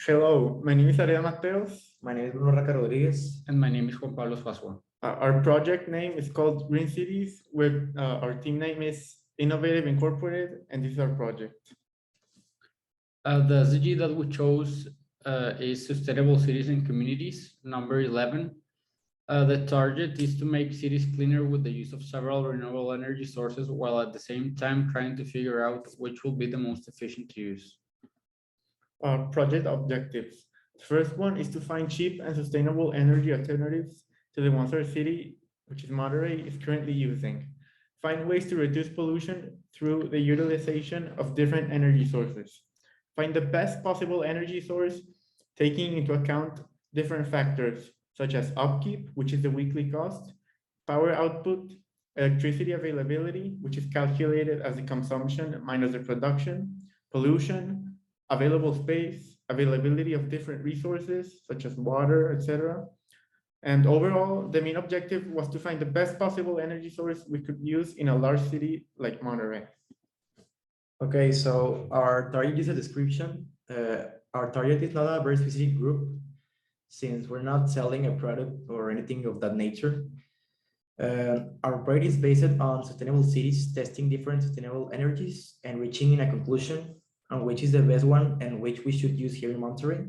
Hello, my name is Ariel Mateos. My name is Bruno Raca Rodriguez. And my name is Juan Pablo Suazua. Our project name is called Green Cities, where our team name is Innovative Incorporated, and this is our project. The SDG that we chose is Sustainable Cities and Communities, number 11. The target is to make cities cleaner with the use of several renewable energy sources, while at the same time trying to figure out which will be the most efficient to use. Project objectives. The first one is to find cheap and sustainable energy alternatives to the ones our city, which is Monterey, is currently using. Find ways to reduce pollution through the utilization of different energy sources. Find the best possible energy source, taking into account different factors, such as upkeep, which is the weekly cost, power output, electricity availability, which is calculated as the consumption minus the production, pollution, available space, availability of different resources, such as water, etc. And overall, the main objective was to find the best possible energy source we could use in a large city like Monterey. Okay, so our target user description. Our target is not a very specific group, since we're not selling a product or anything of that nature. Our project is based on sustainable cities, testing different sustainable energies and reaching in a conclusion on which is the best one and which we should use here in Monterey.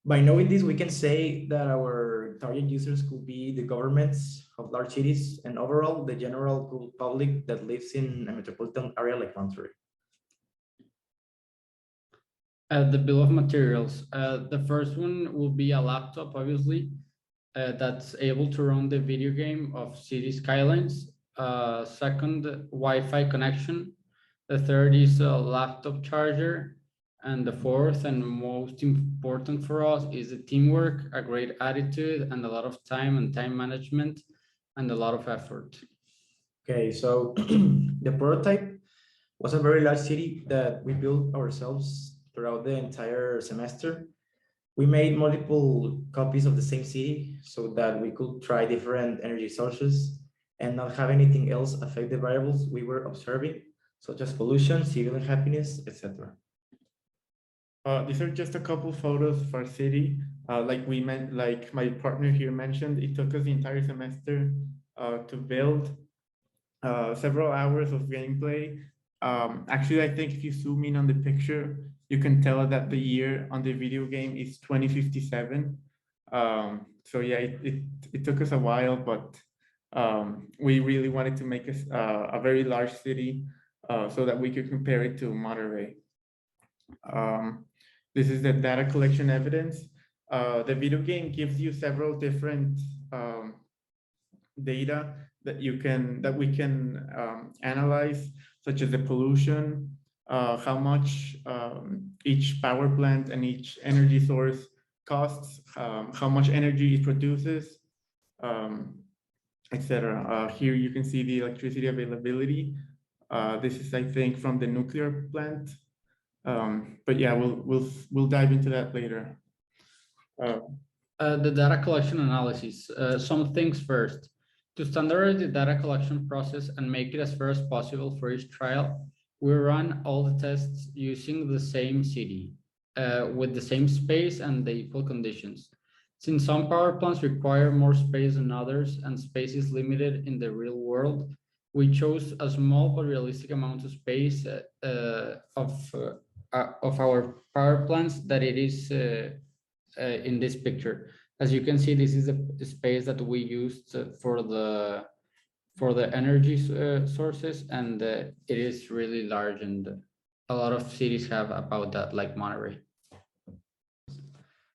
By knowing this, we can say that our target users could be the governments of large cities and overall the general public that lives in a metropolitan area like Monterey. The bill of materials. The first one will be a laptop, obviously, that's able to run the video game of City Skylines. Second, Wi-Fi connection. The third is a laptop charger. And the fourth and most important for us is the teamwork, a great attitude, and a lot of time and time management, and a lot of effort. Okay, so the prototype was a very large city that we built ourselves throughout the entire semester. We made multiple copies of the same city so that we could try different energy sources and not have anything else affect the variables we were observing, such as pollution, civil unhappiness, etc. These are just a couple photos of our city. Like my partner here mentioned, it took us the entire semester to build several hours of gameplay. Actually, I think if you zoom in on the picture, you can tell that the year on the video game is 2057. So yeah, it took us a while, but we really wanted to make a very large city so that we could compare it to Monterey. This is the data collection evidence. The video game gives you several different data that we can analyze, such as the pollution, how much each power plant and each energy source costs, how much energy it produces, etc. Here you can see the electricity availability. This is, I think, from the nuclear plant. But yeah, we'll dive into that later. The data collection analysis. Some things first. To standardize the data collection process and make it as fair as possible for each trial, we run all the tests using the same city, with the same space and the equal conditions. Since some power plants require more space than others and space is limited in the real world, we chose a small but realistic amount of space of our power plants that it is in this picture. As you can see, this is the space that we used for the energy sources, and it is really large, and a lot of cities have about that, like Monterey.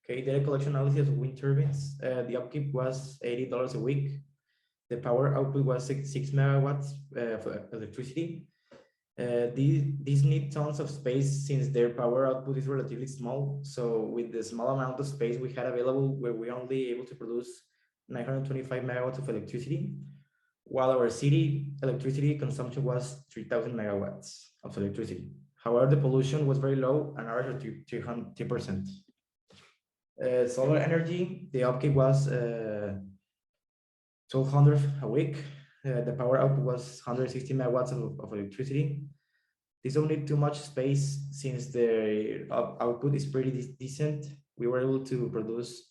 Okay, data collection analysis of wind turbines. The upkeep was $80 a week. The power output was 6 megawatts for electricity. These need tons of space since their power output is relatively small. So with the small amount of space we had available, we're only able to produce 925 megawatts of electricity, while our city electricity consumption was 3,000 megawatts of electricity. However, the pollution was very low, an average of 2%. Solar energy, the upkeep was 1,200 a week. The power output was 160 megawatts of electricity. These don't need too much space since the output is pretty decent. We were able to produce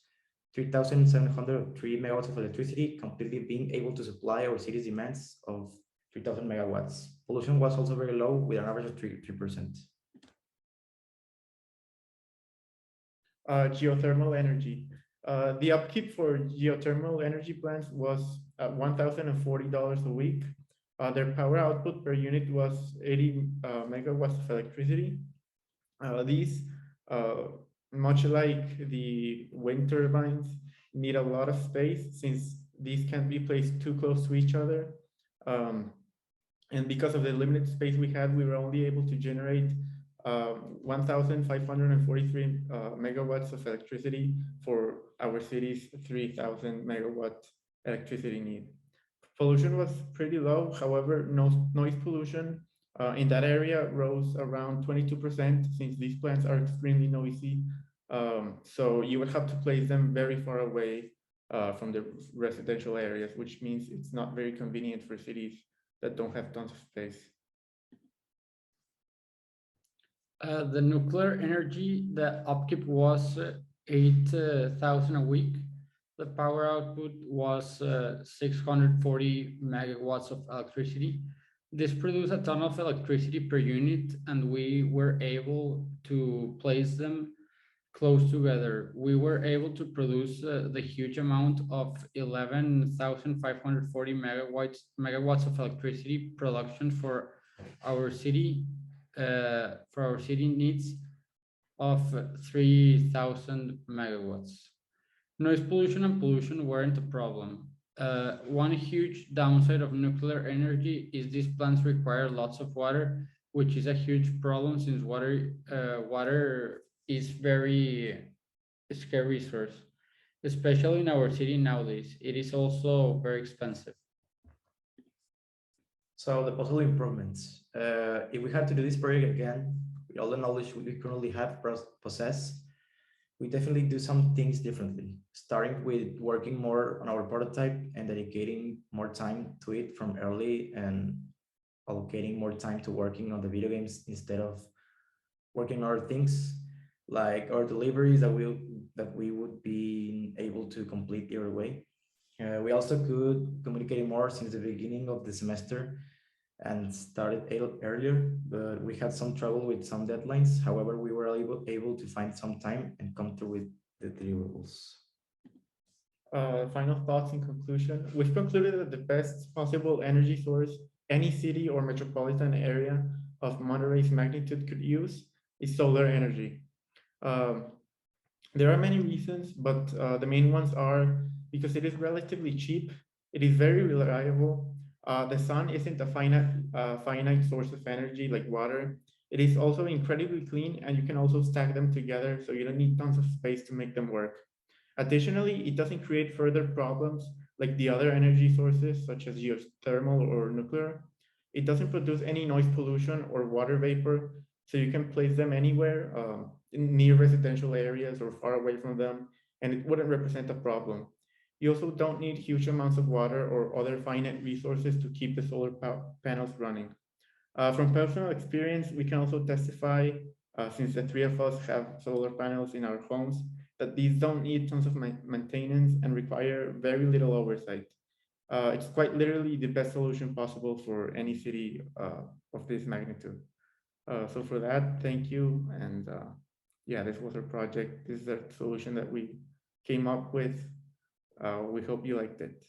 3,703 megawatts of electricity, completely being able to supply our city's demands of 3,000 megawatts. Pollution was also very low with an average of 3%. Geothermal energy. The upkeep for geothermal energy plants was $1,040 a week. Their power output per unit was 80 megawatts of electricity. These, much like the wind turbines, need a lot of space since these can't be placed too close to each other. And because of the limited space we had, we were only able to generate 1,543 megawatts of electricity for our city's 3,000 megawatt electricity need. Pollution was pretty low. However, noise pollution in that area rose around 22% since these plants are extremely noisy. So you would have to place them very far away from the residential areas, which means it's not very convenient for cities that don't have tons of space. The nuclear energy, the upkeep was 8,000 a week. The power output was 640 megawatts of electricity. This produced a ton of electricity per unit, and we were able to place them close together. We were able to produce the huge amount of 11,540 megawatts of electricity production for our city needs of 3,000 megawatts. Noise pollution and pollution weren't a problem. One huge downside of nuclear energy is these plants require lots of water, which is a huge problem since water is very scarce resource, especially in our city nowadays. It is also very expensive. So the possible improvements. If we had to do this project again, with all the knowledge we currently have possess, we definitely do some things differently, starting with working more on our prototype and dedicating more time to it from early and allocating more time to working on the video games instead of working on other things like our deliveries that we would be able to complete either way. We also could communicate more since the beginning of the semester and started earlier, but we had some trouble with some deadlines. However, we were able to find some time and come through with the deliverables. Final thoughts in conclusion. We've concluded that the best possible energy source any city or metropolitan area of Monterrey's magnitude could use is solar energy. There are many reasons, but the main ones are because it is relatively cheap, it is very reliable, the sun isn't a finite source of energy like water. It is also incredibly clean, and you can also stack them together, so you don't need tons of space to make them work. Additionally, it doesn't create further problems like the other energy sources, such as geothermal or nuclear. It doesn't produce any noise pollution or water vapor, so you can place them anywhere near residential areas or far away from them, and it wouldn't represent a problem. You also don't need huge amounts of water or other finite resources to keep the solar panels running. From personal experience, we can also testify, since the three of us have solar panels in our homes, that these don't need tons of maintenance and require very little oversight. It's quite literally the best solution possible for any city of this magnitude. So for that, thank you. And yeah, this was our project. This is a solution that we came up with. We hope you liked it.